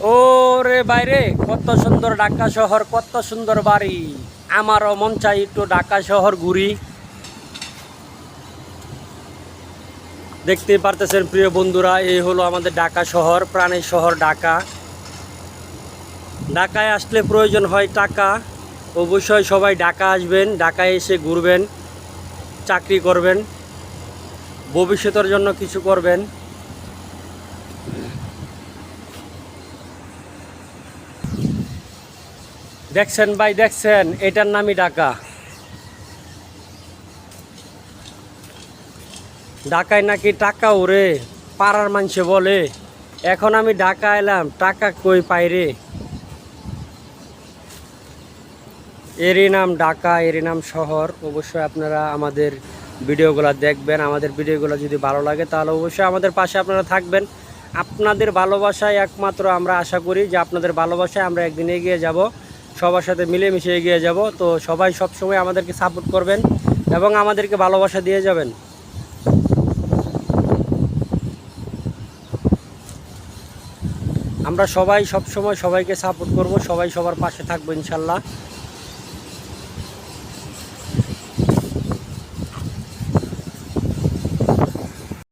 ওরে বাইরে, কত সুন্দর ঢাকা শহর, কত সুন্দর বাড়ি। আমারও মন চাই একটু ঢাকা শহর ঘুরি। দেখতেই পারতেছেন প্রিয় বন্ধুরা, এই হলো আমাদের ঢাকা শহর, প্রাণের শহর ঢাকা। ঢাকায় আসলে প্রয়োজন হয় টাকা। অবশ্যই সবাই ঢাকা আসবেন, ঢাকায় এসে ঘুরবেন, চাকরি করবেন, ভবিষ্যতের জন্য কিছু করবেন। দেখছেন ভাই, দেখছেন, এটার নামই ঢাকা। ঢাকায় নাকি টাকা ওরে, পাড়ার মানুষে বলে। এখন আমি ঢাকা এলাম, টাকা কই পাই রে। এরই নাম ঢাকা, এরই নাম শহর। অবশ্যই আপনারা আমাদের ভিডিওগুলো দেখবেন। আমাদের ভিডিওগুলো যদি ভালো লাগে তাহলে অবশ্যই আমাদের পাশে আপনারা থাকবেন। আপনাদের ভালোবাসায় একমাত্র আমরা আশা করি যে আপনাদের ভালোবাসায় আমরা একদিন এগিয়ে যাব, সবার সাথে মিলেমিশে এগিয়ে যাব। তো সবাই সবসময় আমাদেরকে সাপোর্ট করবেন এবং আমাদেরকে ভালোবাসা দিয়ে যাবেন। আমরা সবাই সবসময় সবাইকে সাপোর্ট করব, সবাই সবার পাশে থাকবো ইনশাল্লাহ।